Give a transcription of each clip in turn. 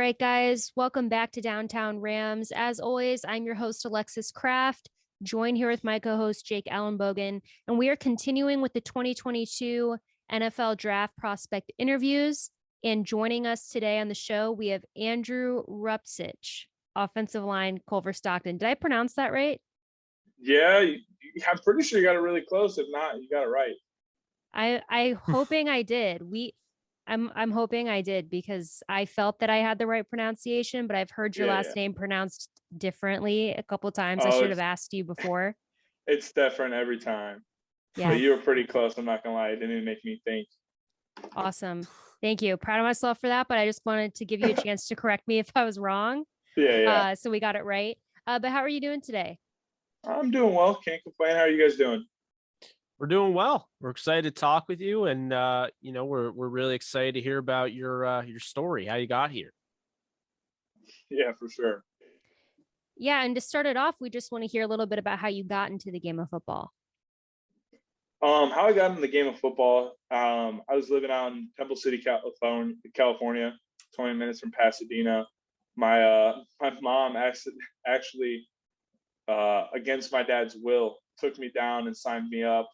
right, guys, welcome back to Downtown Rams. As always, I'm your host, Alexis Kraft, joined here with my co host, Jake Allenbogen, and we are continuing with the 2022 NFL Draft Prospect interviews. And joining us today on the show, we have Andrew Rupcich, offensive line, Culver-Stockton. Did I pronounce that right? Yeah, I'm pretty sure you got it really close. If not, you got it right. I hoping I did. I'm hoping I did because I felt that I had the right pronunciation, but I've heard your Yeah. last name pronounced differently a couple times. I Oh, should have it's asked you before. it's different every time. But Yeah, you were pretty close. I'm not gonna lie. It didn't even make me think. awesome. Thank you. Proud of myself for that, but I just wanted to give you a chance to correct me if I was wrong. Yeah, yeah. So we got it right. But how are you doing today? I'm doing well. Can't complain. How are you guys doing? We're doing well. We're excited to talk with you, and we're really excited to hear about your story, how you got here. Yeah, for sure. Yeah, and to start it off, we just want to hear a little bit about how you got into the game of football. How I got in the game of football. I was living out in Temple City, California, 20 minutes from Pasadena. My mom actually against my dad's will, took me down and signed me up,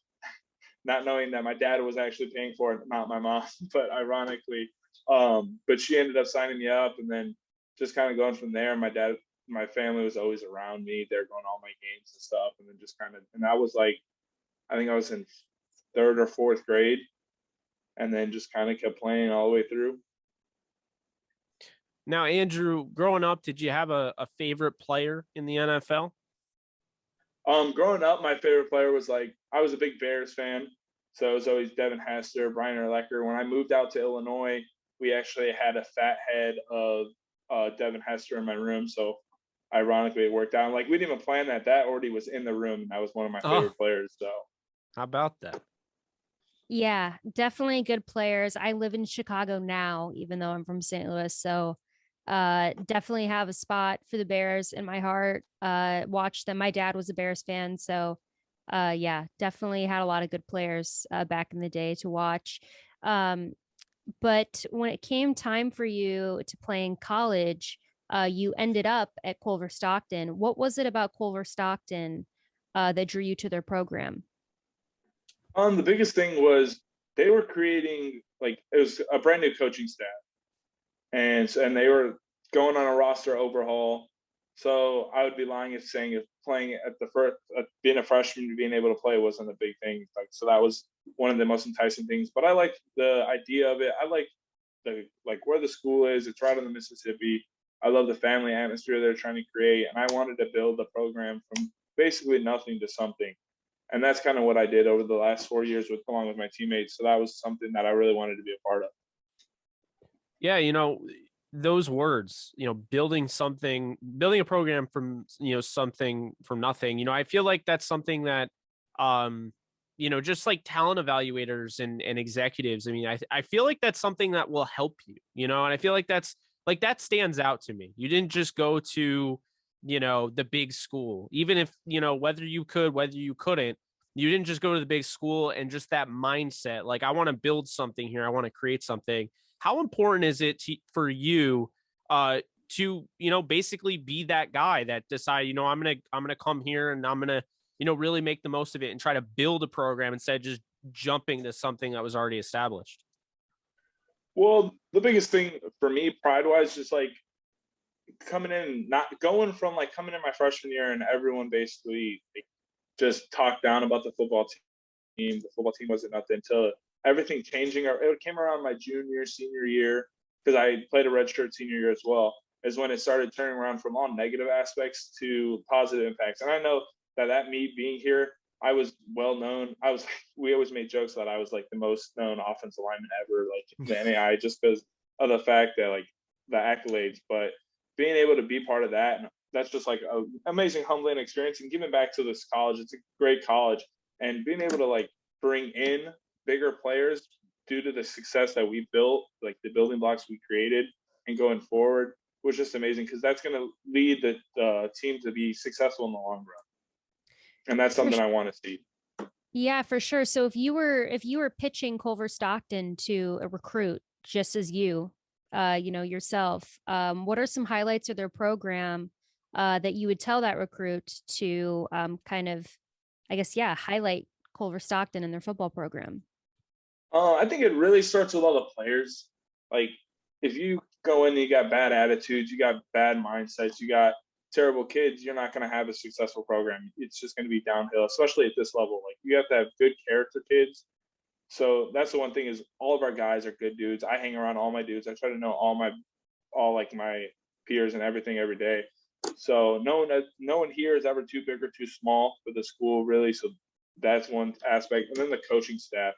not knowing that my dad was actually paying for it, not my mom. But ironically, but she ended up signing me up, and then just kind of going from there. My family was always around me. They're going to all my games and stuff, and then just kind of, and I was like, I think I was in third or fourth grade, and then just kind of kept playing all the way through. Now, Andrew, growing up, did you have a favorite player in the NFL? Growing up, my favorite player was I was a big Bears fan, so it was always Devin Hester, Brian Urlacher. When I moved out to Illinois, we actually had a fat head of Devin Hester in my room, so ironically, it worked out. Like we didn't even plan that. That already was in the room, and that was one of my Oh, favorite players. So how about that? Yeah, definitely good players. I live in Chicago now, even though I'm from St. Louis. So definitely have a spot for the Bears in my heart. Watched them. My dad was a Bears fan. So yeah, definitely had a lot of good players back in the day to watch. Um, but when it came time for you to play in college, you ended up at Culver-Stockton. What was it about Culver-Stockton that drew you to their program? the biggest thing was they were creating it was a brand new coaching staff, and they were going on a roster overhaul. So I would be lying if saying if playing at the first, being a freshman, being able to play wasn't a big thing. So that was one of the most enticing things. But I like the idea of it. I like the where the school is. It's right on the Mississippi. I love the family atmosphere they're trying to create, and I wanted to build a program from basically nothing to something. And that's kind of what I did over the last 4 years along with my teammates. So that was something that I really wanted to be a part of. Yeah, those words, building a program from, something from nothing. I feel like that's something that, just like talent evaluators and executives. I mean, I feel like that's something that will help you, and I feel like that stands out to me. You didn't just go to, the big school, even if, whether you could, whether you couldn't, you didn't just go to the big school and just that mindset. Like, I want to build something here. I want to create something. How important is it for you to basically be that guy that decide, I'm gonna come here and I'm gonna really make the most of it and try to build a program instead of just jumping to something that was already established? Well, the biggest thing for me, pride wise, just coming in, not going from coming in my freshman year and everyone basically just talked down about the football team. The football team wasn't nothing until everything changing. It came around my junior, senior year, because I played a redshirt senior year as well, is when it started turning around from all negative aspects to positive impacts. And I know that me being here, I was well known. We always made jokes that I was the most known offensive lineman ever, in the NAI, just because of the fact that the accolades. But being able to be part of that, and that's just an amazing humbling experience, and giving back to this college. It's a great college, and being able to bring in bigger players due to the success that we built, the building blocks we created, and going forward was just amazing, because that's going to lead the team to be successful in the long run, and that's For something I want to see. Yeah, for sure. So if you were pitching Culver-Stockton to a recruit just as you, yourself, what are some highlights of their program that you would tell that recruit to kind of, I guess, yeah, highlight Culver-Stockton and their football program? I think it really starts with all the players. Like, if you go in, and you got bad attitudes, you got bad mindsets, you got terrible kids, you're not going to have a successful program. It's just going to be downhill, especially at this level. Like, you have to have good character kids. So that's the one thing is all of our guys are good dudes. I hang around all my dudes. I try to know all like my peers and everything every day. So no one here is ever too big or too small for the school, really. So that's one aspect. And then the coaching staff.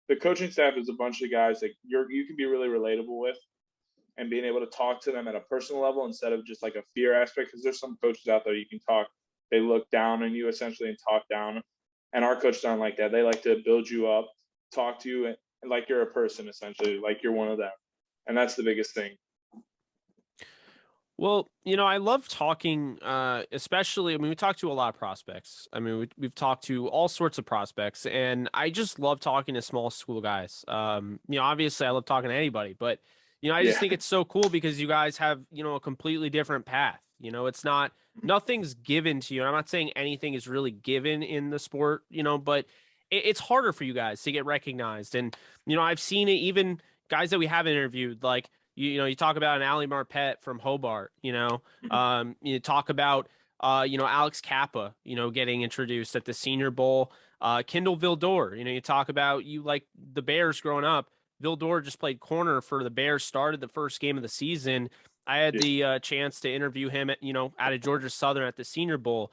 The coaching staff is a bunch of guys that you can be really relatable with, and being able to talk to them at a personal level instead of just like a fear aspect. Because there's some coaches out there you can talk, they look down on you essentially and talk down. And our coaches aren't like that. They like to build you up, talk to you, and like you're a person essentially, like you're one of them. And that's the biggest thing. Well, I love talking, especially, I mean, we talk to a lot of prospects. I mean, we've talked to all sorts of prospects, and I just love talking to small school guys. Obviously I love talking to anybody, but, I just Yeah. think it's so cool because you guys have, a completely different path. It's not, nothing's given to you. And I'm not saying anything is really given in the sport, but it's harder for you guys to get recognized. And, I've seen it even guys that we haven't interviewed, like, you talk about an Ali Marpet from Hobart, you talk about, Alex Kappa, getting introduced at the Senior Bowl, Kendall Vildor, you talk about you like the Bears growing up. Vildor just played corner for the Bears, started the first game of the season. I had the chance to interview him at, out of Georgia Southern at the Senior Bowl.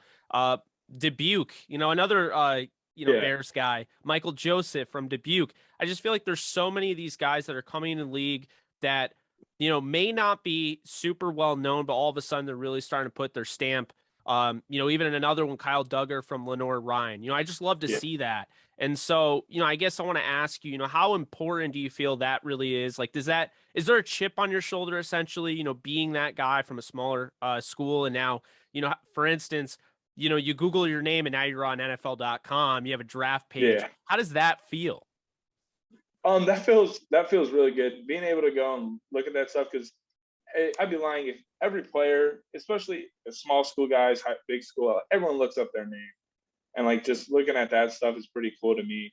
Dubuque, another, Yeah. Bears guy, Michael Joseph from Dubuque. I just feel like there's so many of these guys that are coming in the league that may not be super well known, but all of a sudden they're really starting to put their stamp. Even in another one, Kyle Duggar from Lenore Ryan. I just love to Yeah. see that. And so, I guess I want to ask you, how important do you feel that really is? Like, is there a chip on your shoulder essentially, being that guy from a smaller school? And now, for instance, you Google your name and now you're on NFL.com, you have a draft page. Yeah. How does that feel? That feels really good. Being able to go and look at that stuff, because I'd be lying if every player, especially the small school guys, big school, everyone looks up their name, and like just looking at that stuff is pretty cool to me.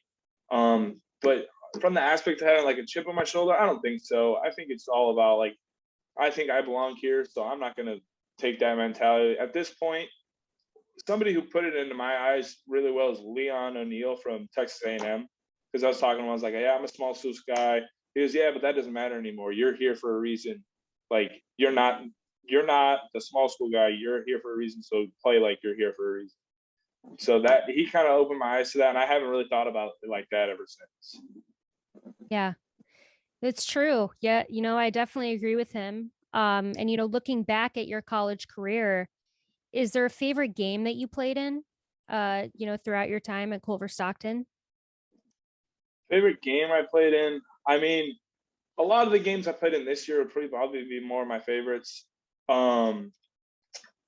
But from the aspect of having like a chip on my shoulder, I don't think so. I think it's all about like I think I belong here, so I'm not gonna take that mentality at this point. Somebody who put it into my eyes really well is Leon O'Neal from Texas A&M. Because I was talking to him, I was like, "Yeah, I'm a small schools guy." He goes, "Yeah, but that doesn't matter anymore. You're here for a reason. Like you're not the small school guy. You're here for a reason. So play like you're here for a reason." So that he kind of opened my eyes to that, and I haven't really thought about it like that ever since. Yeah, it's true. Yeah, I definitely agree with him. And looking back at your college career, is there a favorite game that you played in, throughout your time at Culver-Stockton? Favorite game I played in? I mean, a lot of the games I played in this year would probably be more of my favorites. Um,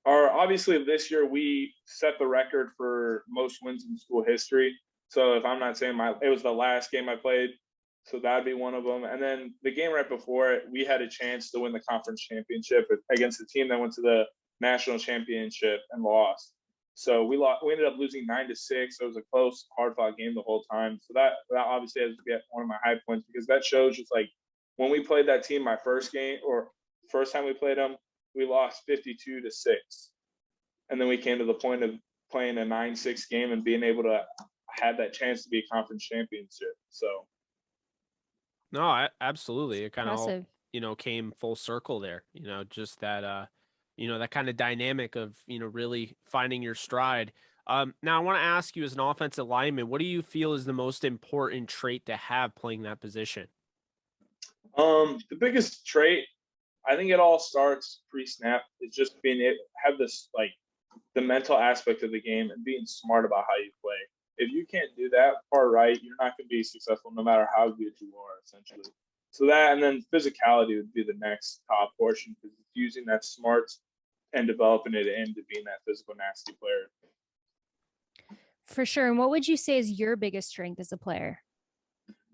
Are obviously this year we set the record for most wins in school history. So if I'm not saying it was the last game I played, so that'd be one of them. And then the game right before it, we had a chance to win the conference championship against the team that went to the national championship and lost. So we lost. We ended up losing 9-6. So it was a close, hard-fought game the whole time. So that obviously has to be one of my high points, because that shows just like when we played that team my first game or first time we played them, we lost 52-6. And then we came to the point of playing a 9-6 game and being able to have that chance to be a conference championship. So No, absolutely. It kind of all, Impressive. came full circle there, just that, that kind of dynamic of, really finding your stride. Now I want to ask you, as an offensive lineman, what do you feel is the most important trait to have playing that position? the biggest trait, I think it all starts pre-snap. It's just being able have this like the mental aspect of the game and being smart about how you play. If you can't do that far right, you're not going to be successful no matter how good you are, essentially. So that, and then physicality would be the next top portion, because it's using that smarts and developing it into being that physical, nasty player. For sure. And what would you say is your biggest strength as a player?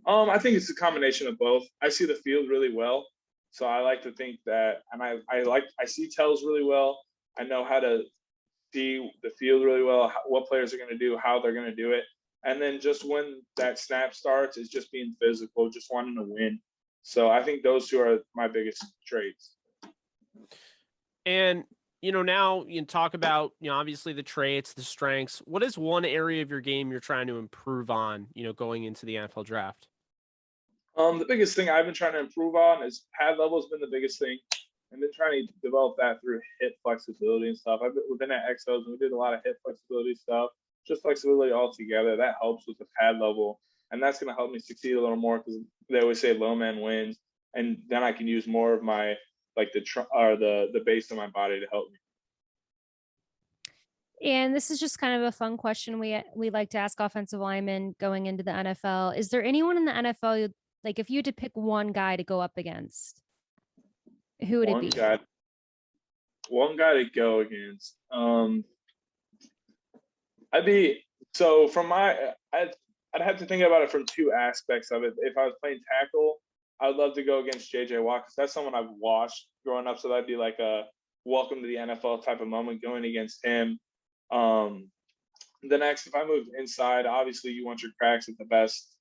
I think it's a combination of both. I see the field really well, So I like to think that, and I see tells really well. I know how to see the field really well, what players are going to do, how they're going to do it. And then just when that snap starts, is just being physical, just wanting to win. So I think those two are my biggest traits. And, now you talk about, obviously the traits, the strengths. What is one area of your game you're trying to improve on, going into the NFL draft? The biggest thing I've been trying to improve on is pad level has been the biggest thing. I've been trying to develop that through hip flexibility and stuff. We've been at Exos and we did a lot of hip flexibility stuff, just flexibility altogether. That helps with the pad level, and that's going to help me succeed a little more because they always say low man wins, and then I can use more of my the base of my body to help me. And this is just kind of a fun question we like to ask offensive linemen going into the NFL. Is there anyone in the NFL like if you had to pick one guy to go up against, who would it be? One guy to go against. I'd have to think about it from two aspects of it. If I was playing tackle, I'd love to go against JJ Watt because that's someone I've watched growing up. So that'd be like a welcome to the NFL type of moment going against him. The next, if I moved inside, obviously you want your cracks at the best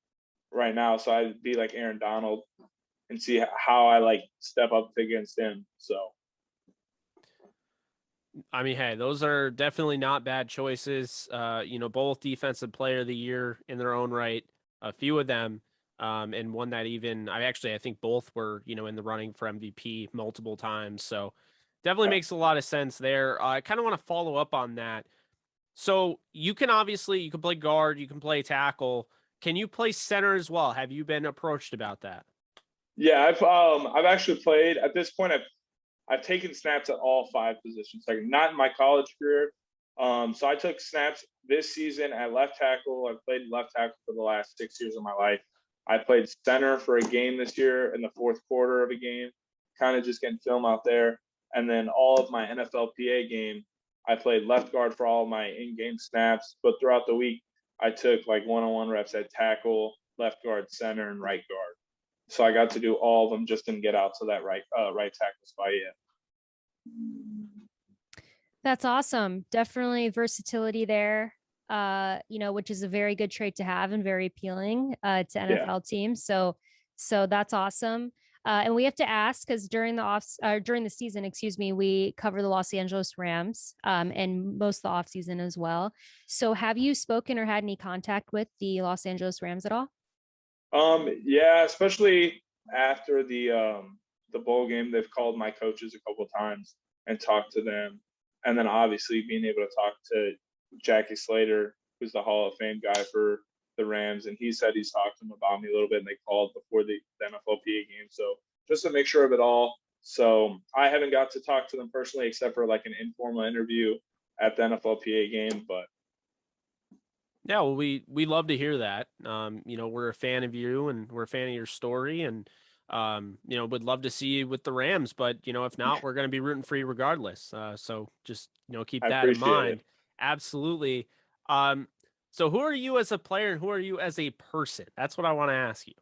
right now. So I'd be like Aaron Donald and see how I step up against him. So. I mean, hey, those are definitely not bad choices. Both defensive player of the year in their own right, a few of them, and one that I think both were, in the running for MVP multiple times. So definitely makes a lot of sense there. I kind of want to follow up on that. So you can play guard, you can play tackle. Can you play center as well? Have you been approached about that? Yeah, I've actually played at this point. I've taken snaps at all five positions, like not in my college career. So I took snaps this season at left tackle. I've played left tackle for the last 6 years of my life. I played center for a game this year in the fourth quarter of a game, kind of just getting film out there. And then all of my NFLPA game, I played left guard for all of my in-game snaps. But throughout the week, I took one-on-one reps at tackle, left guard, center, and right guard. So I got to do all of them, just didn't get out to that right tackle spot yet. That's awesome. Definitely versatility there, which is a very good trait to have and very appealing to NFL teams. So that's awesome. And we have to ask because during the season, we cover the Los Angeles Rams and most of the off season as well. So have you spoken or had any contact with the Los Angeles Rams at all? Yeah, especially after the bowl game, they've called my coaches a couple of times and talked to them. And then obviously being able to talk to Jackie Slater, who's the Hall of Fame guy for the Rams. And he said he's talked to him about me a little bit and they called before the NFLPA game. So just to make sure of it all. So I haven't got to talk to them personally, except for like an informal interview at the NFLPA game, but yeah, well, we love to hear that. We're a fan of you and we're a fan of your story and, would love to see you with the Rams, but, if not, we're going to be rooting for you regardless. So just, keep that in mind. Absolutely. So who are you as a player and who are you as a person? That's what I want to ask you.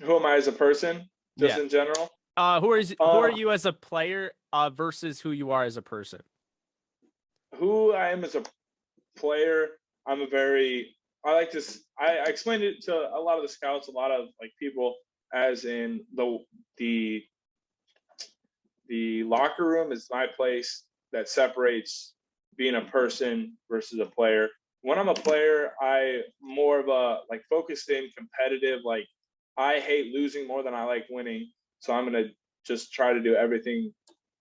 Who am I as a person? Just in general? Who are you as a player versus who you are as a person? Who I am as a player, I explained it to a lot of the scouts, a lot of people, as in the locker room is my place that separates being a person versus a player. When I'm a player, I more of a focused in, competitive. I hate losing more than I like winning, so I'm gonna just try to do everything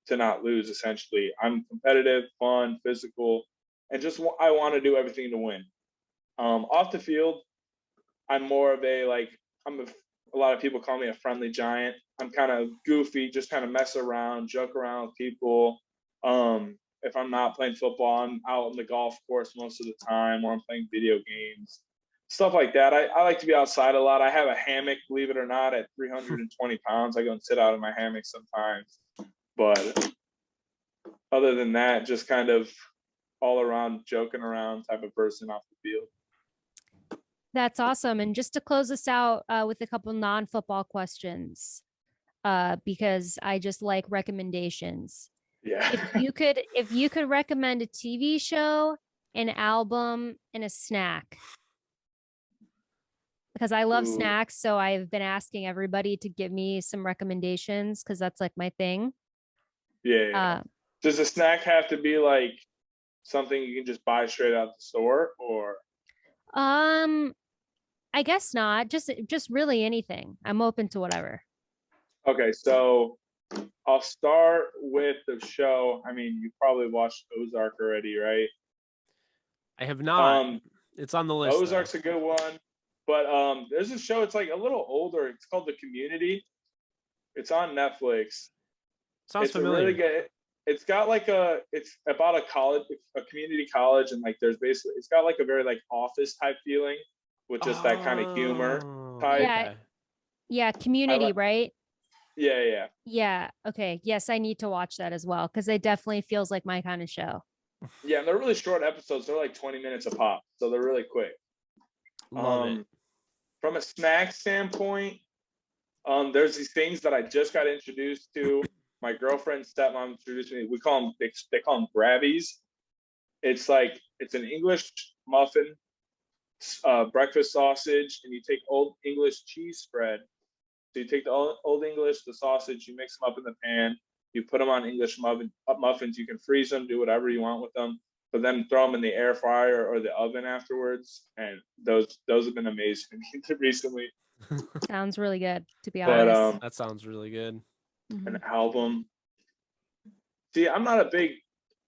to not lose. Essentially, I'm competitive, fun, physical, and I want to do everything to win. Off the field, I'm more of a lot of people call me a friendly giant. I'm kind of goofy, just kind of mess around, joke around with people. If I'm not playing football, I'm out on the golf course most of the time, or I'm playing video games, stuff like that. I like to be outside a lot. I have a hammock, believe it or not, at 320 pounds. I go and sit out in my hammock sometimes. But other than that, just kind of all around joking around type of person off the field. That's awesome. And just to close us out with a couple non-football questions, because I just like recommendations. Yeah. If you could recommend a TV show, an album, and a snack, because I love Ooh. snacks, so I've been asking everybody to give me some recommendations because that's like my thing. Yeah. Uh, Does a snack have to be like something you can just buy straight out the store, or? um, I guess not. Just really anything. I'm open to whatever. Okay, so I'll start with the show. I mean, you probably watched Ozark already, right? I have not. Um, It's on the list though. Ozark's a good one, but there's a show. It's like a little older. It's called The Community. It's on Netflix. Sounds It's a really familiar. good. It's got like it's about a college, a community college, and like there's basically it's got like a very like office type feeling with just that kind of humor Oh, type. Yeah, okay. yeah, I Community, like, right? yeah, yeah, Yeah. Okay. Yes, I need to watch that as well because it definitely feels like my kind of show. yeah. And they're really short episodes. They're like 20 minutes a pop, so they're really quick. Love it. Um, from a snack standpoint, there's these things that I just got introduced to. My girlfriend's stepmom introduced me. They call them Grabbies. It's like it's an English muffin, breakfast sausage, and you take Old English cheese spread. So you take the Old English, the sausage, you mix them up in the pan. You put them on English muffins. You can freeze them, do whatever you want with them, but then throw them in the air fryer or the oven afterwards. And those have been amazing recently. Sounds really good, to be But honest. That sounds really good. an Mhm. album. See, I'm not a big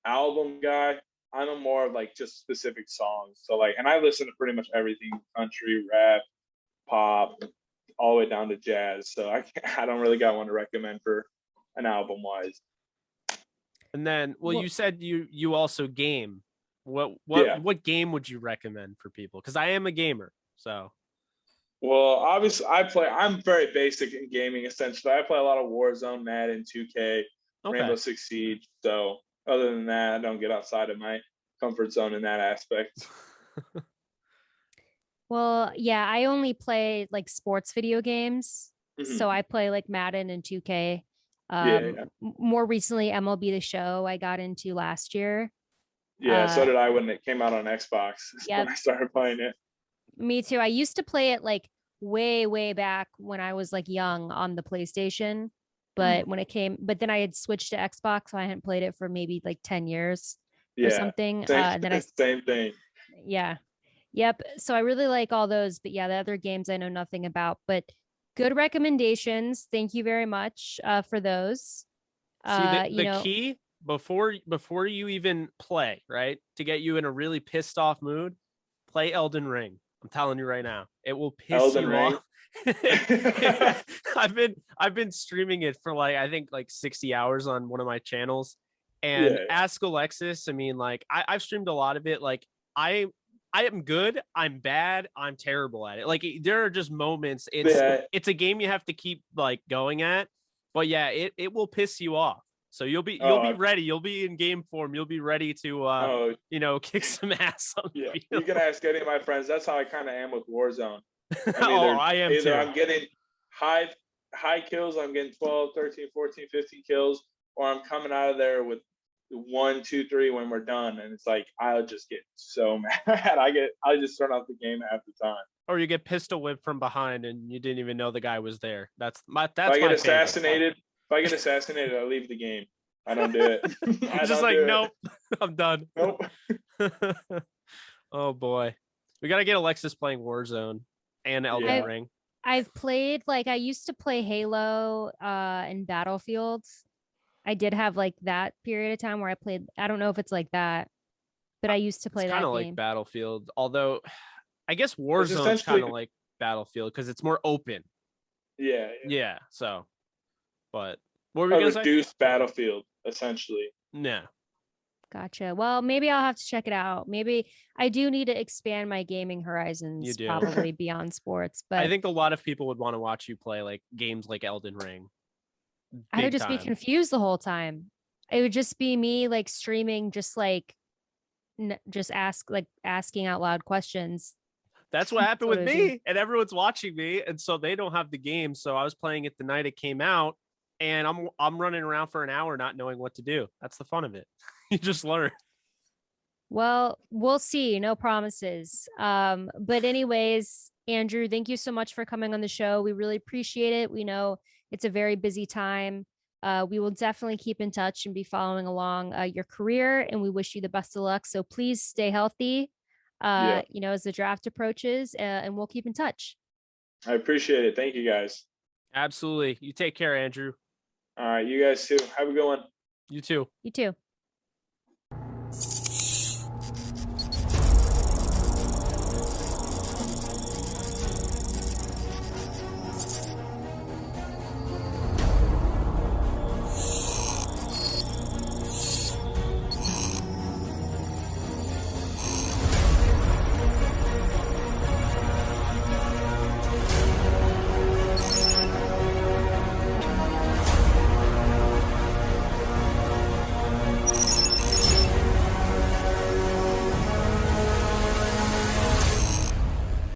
album guy. I'm a more of like just specific songs. So like, and I listen to pretty much everything: country, rap, pop, all the way down to jazz. So I don't really got one to recommend for an album wise. And then, well, Well, you said you also game. Yeah. What game would you recommend for people? Because I am a gamer, so Well, obviously, I'm very basic in gaming. Essentially, I play a lot of Warzone, Madden, 2K, okay. Rainbow Six Siege. So other than that, I don't get outside of my comfort zone in that aspect. well, yeah, I only play like sports video games. So Mhm. I play like Madden and 2K. Yeah, yeah, More recently, MLB The Show I got into last year. yeah. So Uh, did I when it came out on Xbox. When yep, I started playing it. me too. I used to play it like way, way back when I was like young on the PlayStation. Mhm. But then I had switched to Xbox, so I hadn't played it for maybe like 10 years or Yeah, something. same Then I, same thing. yeah, yep. So I really like all those, but yeah, the other games I know nothing about. But good recommendations. Thank you very much Yeah. for those. See, You the know, key before you even play, right? To get you in a really pissed off mood, play Elden Ring. I'm telling you right now, it will piss Elden you off. Ring. I've been streaming it for like I think like 60 hours on one of my channels. And Yeah, ask Alexis. I mean, like I've streamed a lot of it. Like I I am good, I'm bad, I'm terrible at it. Like there are just moments. yeah. It's a game you have to keep like going at. But yeah, it will piss you off. So you'll be Oh, ready. You'll be in game form. You'll be ready to oh, kick some ass on yeah. the You can field. ask any of my friends. That's how I kind of am with Warzone. I'm Oh, either I am either too. I'm getting high high kills, I'm getting 12, 13, 14, 15 kills, or I'm coming out of there with 1, 2, 3 when we're done, and it's like I'll just get so mad. I just turn off the game half the time. Or you get pistol whipped from behind and you didn't even know the guy was there. If I That's get my favorite. assassinated, I leave the game. I don't do it. I Just don't like do it. nope, I'm done. Nope. Oh boy, we gotta get Alexis playing Warzone and Elden Yeah. I've Ring. I've played like I used to play Halo and Battlefields. I did have like that period of time where I played. I don't know if it's like that, but I used to It's play kind that of like game. Battlefield, although I guess It's Warzone's kind essentially of like Battlefield because it's more open. yeah, Yeah. So, but what were we a gonna say? reduced battlefield essentially. Nah, Gotcha. Well, maybe I'll have to check it out. Maybe I do need to expand my gaming you horizons, do. probably beyond sports, I but think a lot of people would want to watch you play like games like Elden Ring, I would big just be time. confused the whole time. It would just be me like streaming, just like just asking out loud questions. That's what happened what with I do. me, and everyone's watching me, and so they don't have the game. So I was playing it the night it came out, and I'm running around for an hour not knowing what to do. That's the fun of it. You just learn. Well, we'll see. No promises. But anyways, Andrew, thank you so much for coming on the show. We really appreciate it. We know it's a very busy time. We will definitely keep in touch and be following along your career, and we wish you the best of luck. So please stay healthy, Yeah, as the draft approaches, and we'll keep in touch. I appreciate it. Thank you guys. Absolutely. You take care, Andrew. All right, you guys too. Have a good one. You too. You too.